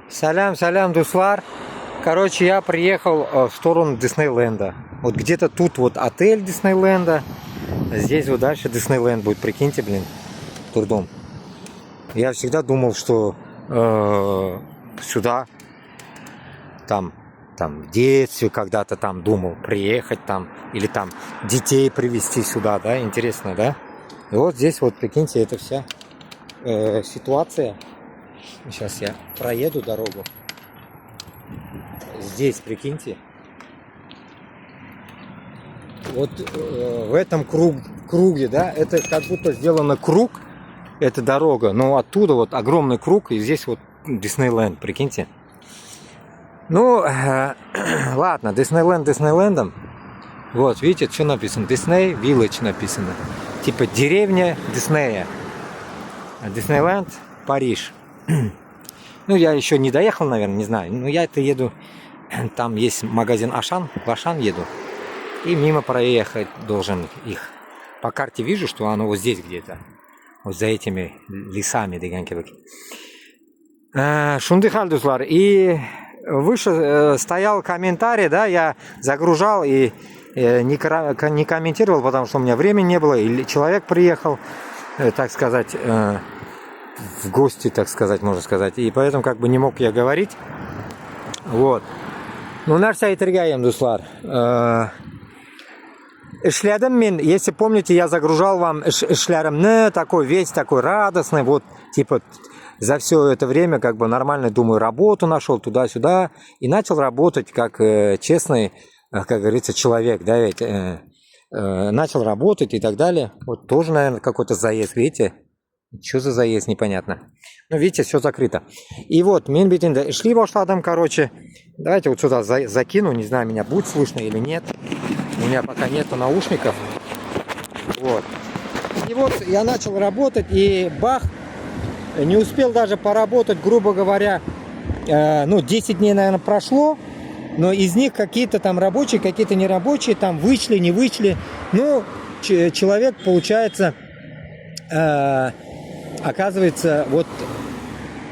Салям, салям, Дуслар. Короче, я приехал в сторону Диснейленда. Вот где-то тут вот отель Диснейленда. Здесь вот дальше Диснейленд будет. Прикиньте, блин, трудом. Я всегда думал, что сюда, там в детстве когда-то там думал приехать там. Или там детей привезти сюда, да? Интересно, да? И вот здесь вот, прикиньте, это вся ситуация. Сейчас я проеду дорогу. Здесь, прикиньте. Вот в этом круге, да, это как будто сделано круг, эта дорога, но оттуда вот огромный круг, и здесь вот Диснейленд, прикиньте. Ну, ладно, Диснейленд Диснейлендом. Вот, видите, что написано? Дисней Village написано. Типа деревня Диснея. Диснейленд, Париж. Ну, я еще не доехал, наверное, не знаю. Но я это еду. Там есть магазин Ашан. В Ашан еду. И мимо проехать должен их. По карте вижу, что оно вот здесь где-то. Вот за этими лесами. Шундыхальдуслар. И выше стоял комментарий, да, я загружал и не комментировал, потому что у меня времени не было. Или человек приехал, так сказать, в гости, так сказать, можно сказать. И поэтому как бы не мог я говорить. Вот. Ну, нарса и торгаем, Дуслар. Эшлядом мен, если помните, я загружал вам эшляром, такой весь такой радостный, вот, типа, за все это время, как бы нормально, думаю, работу нашел туда-сюда, и начал работать как честный, как говорится, человек, да, ведь, начал работать и так далее. Вот тоже, наверное, какой-то заезд, видите? Что за заезд, непонятно. Ну, видите, все закрыто. И вот, Минбитинда шли башладом, короче. Давайте вот сюда закину, не знаю, меня будет слышно или нет. У меня пока нету наушников. Вот. И вот я начал работать, и бах, не успел даже поработать, грубо говоря, 10 дней, наверное, прошло. Но из них какие-то там рабочие, какие-то нерабочие, там вышли, не вышли. Ну, человек, получается, оказывается, вот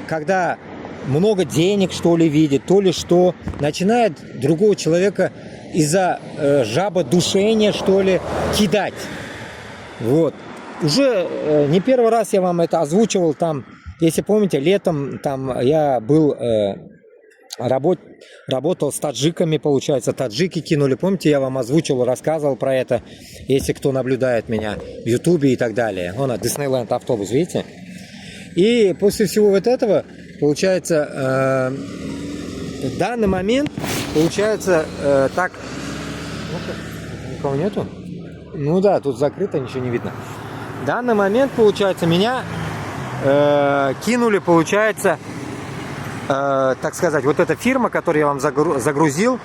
когда много денег, что ли, видит, то ли что, начинает другого человека из-за жабодушения, что ли, кидать. Вот. Уже не первый раз я вам это озвучивал там, если помните, летом там я был, работал с таджиками, получается, таджики кинули, помните, я вам озвучивал, рассказывал про это, если кто наблюдает меня в Ютубе и так далее. Вон, Диснейленд автобус, видите? И после всего вот этого, получается, в данный момент, получается, так... Никого нету? Ну да, тут закрыто, ничего не видно. В данный момент, получается, меня кинули, получается, так сказать, вот эта фирма, которую я вам загрузил,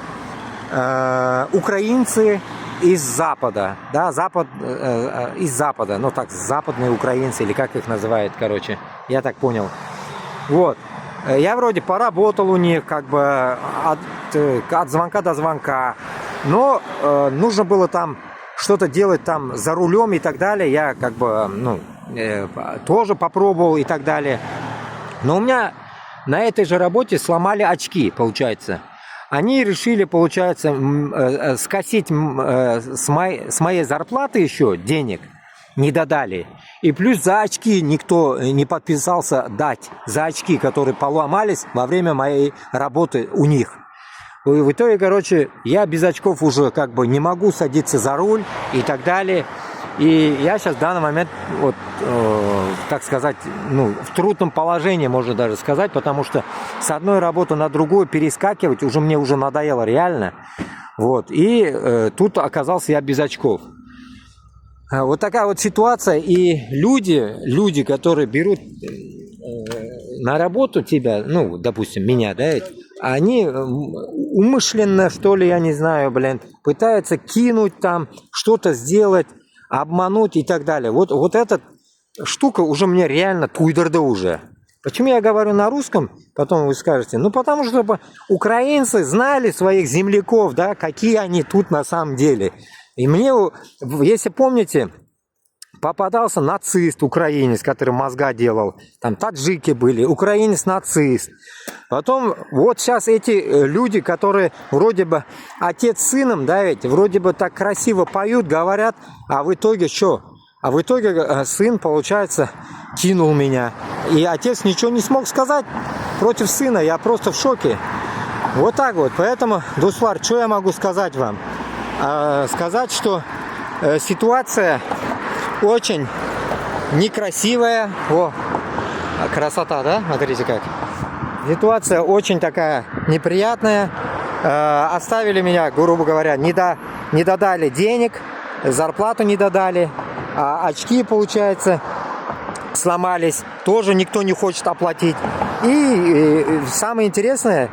украинцы из Запада, да, из Запада, ну так, западные украинцы, или как их называют, короче, я так понял. Вот, я вроде поработал у них, как бы, от звонка до звонка, но нужно было там что-то делать там за рулем и так далее, я как бы, тоже попробовал и так далее, но у меня на этой же работе сломали очки, получается. Они решили, получается, скосить с моей зарплаты еще денег, не додали. И плюс за очки никто не подписался дать. За очки, которые поломались во время моей работы у них. В итоге, короче, я без очков уже как бы не могу садиться за руль и так далее. И я сейчас в данный момент, вот, так сказать, в трудном положении, можно даже сказать, потому что с одной работы на другую перескакивать мне уже надоело реально. Вот, и тут оказался я без очков. Вот такая вот ситуация. И люди, которые берут на работу тебя, допустим, меня, да, они умышленно, что ли, я не знаю, пытаются кинуть там, что-то сделать, обмануть и так далее. Вот эта штука уже мне реально туйдерда уже. Почему я говорю на русском? Потом вы скажете, потому что украинцы знали своих земляков, да, какие они тут на самом деле. И мне, если помните, попадался нацист, украинец, который мозга делал. Там таджики были, украинец-нацист. Потом вот сейчас эти люди, которые вроде бы отец с сыном, да, ведь вроде бы так красиво поют, говорят, а в итоге что? А в итоге сын, получается, кинул меня. И отец ничего не смог сказать против сына. Я просто в шоке. Вот так вот. Поэтому, Дуслар, что я могу сказать вам? Сказать, что ситуация очень некрасивая. О, красота, да? Смотрите как. Ситуация очень такая неприятная. Оставили меня, грубо говоря, не додали денег, зарплату не додали. А очки, получается, сломались. Тоже никто не хочет оплатить. И самое интересное,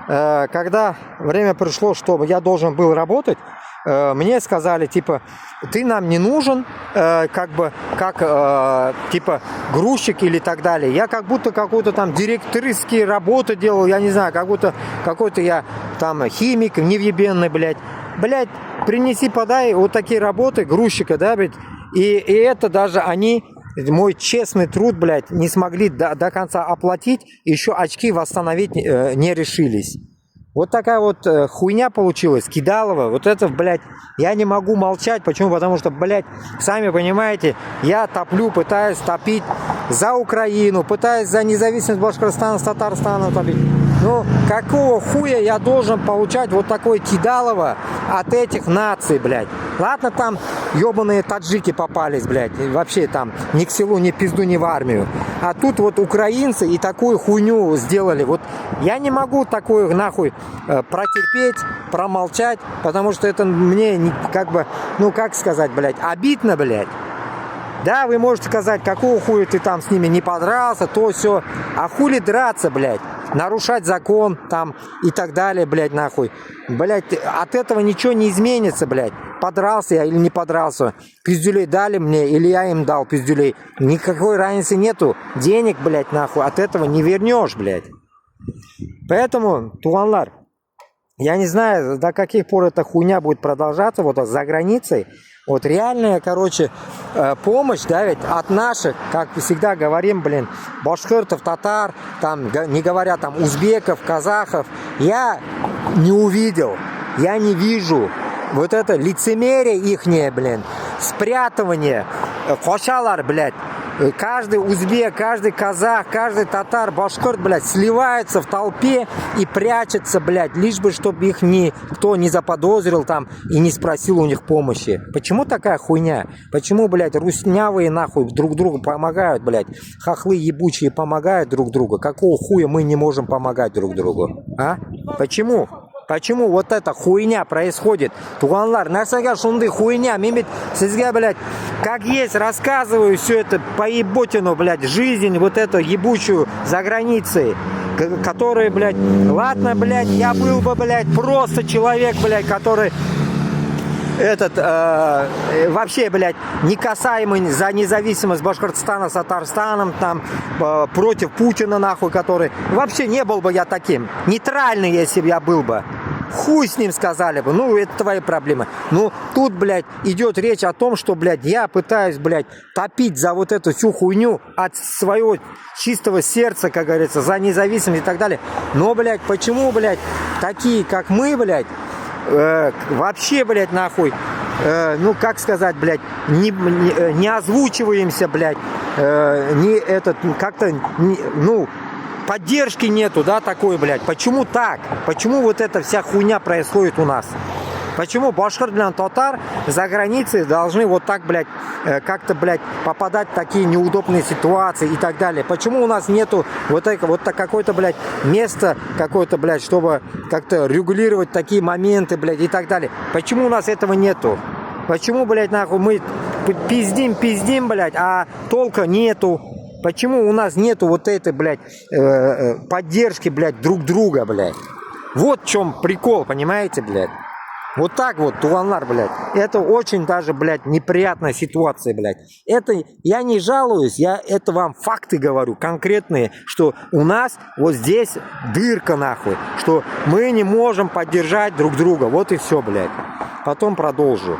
когда время пришло, что я должен был работать, мне сказали, типа, ты нам не нужен, типа, грузчик или так далее. Я как будто какую-то там директорские работы делал, я не знаю, как будто какой-то я там химик, невъебенный, блядь. Блядь, принеси, подай, вот такие работы грузчика, да, блядь. И это даже они, мой честный труд, блядь, не смогли до конца оплатить, еще очки восстановить не решились. Вот такая вот хуйня получилась, кидалово. Вот это, блядь, я не могу молчать. Почему? Потому что, блядь, сами понимаете, я топлю, пытаюсь топить за Украину, пытаюсь за независимость Башкортостана, Татарстана топить. Ну, какого хуя я должен получать вот такое кидалово от этих наций, блядь? Ладно, там ебаные таджики попались, блядь, вообще там ни к селу, ни пизду, ни в армию. А тут вот украинцы и такую хуйню сделали. Вот я не могу такую нахуй протерпеть, промолчать, потому что это мне как бы, ну как сказать, блядь, обидно, блядь. Да, вы можете сказать, какого хуя ты там с ними не подрался, то все. А хули драться, блядь? Нарушать закон там и так далее, блядь, нахуй. Блядь, от этого ничего не изменится, блядь. Подрался я или не подрался. Пиздюлей дали мне или я им дал пиздюлей. Никакой разницы нету. Денег, блядь, нахуй, от этого не вернешь, блядь. Поэтому, туганлар, я не знаю, до каких пор эта хуйня будет продолжаться вот за границей. Вот реальная, короче, помощь, да, ведь от наших, как всегда говорим, блин, башкиртов, татар, там, не говоря там узбеков, казахов, я не увидел, я не вижу вот это лицемерие ихнее, блин, спрятывание, хошалар, блядь. Каждый узбек, каждый казах, каждый татар, башкирт, блядь, сливается в толпе и прячется, блядь, лишь бы, чтобы их никто не заподозрил там и не спросил у них помощи. Почему такая хуйня? Почему, блядь, руснявые нахуй друг другу помогают, блядь, хохлы ебучие помогают друг другу? Какого хуя мы не можем помогать друг другу? А? Почему? Почему вот эта хуйня происходит? Туганлар, нарсага шунды хуйня, мимит сизга, блядь, как есть, рассказываю все это по еботину, блядь, жизнь вот эту ебучую за границей, который, блядь, ладно, блядь, я был бы, блядь, просто человек, блядь, который вообще, блядь, не касаемый за независимость Башкортостана с Татарстаном, там, против Путина, нахуй, который... Вообще не был бы я таким. Нейтральный, если бы я был бы. Хуй с ним сказали бы. Ну, это твои проблемы. Ну, тут, блядь, идет речь о том, что, блядь, я пытаюсь, блядь, топить за вот эту всю хуйню от своего чистого сердца, как говорится, за независимость и так далее. Но, блядь, почему, блядь, такие, как мы, блядь, вообще, блядь, нахуй, ну, как сказать, блядь, не озвучиваемся, блядь, как-то, ну, поддержки нету, да, такой, блядь. Почему так? Почему вот эта вся хуйня происходит у нас? Почему башкирт, блядь, татар за границей должны вот так, блядь, как-то, блядь, попадать в такие неудобные ситуации и так далее? Почему у нас нету вот какое-то, блядь, место какое-то, блядь, чтобы как-то регулировать такие моменты, блядь, и так далее? Почему у нас этого нету? Почему, блядь, нахуй мы пиздим, блядь, а толка нету? Почему у нас нету вот этой, блядь, поддержки, блядь, друг друга, блядь? Вот в чем прикол, понимаете, блядь? Вот так вот, туганлар, блядь. Это очень даже, блядь, неприятная ситуация, блядь. Это я не жалуюсь, я это вам факты говорю, конкретные, что у нас вот здесь дырка, нахуй, что мы не можем поддержать друг друга. Вот и все, блядь. Потом продолжу.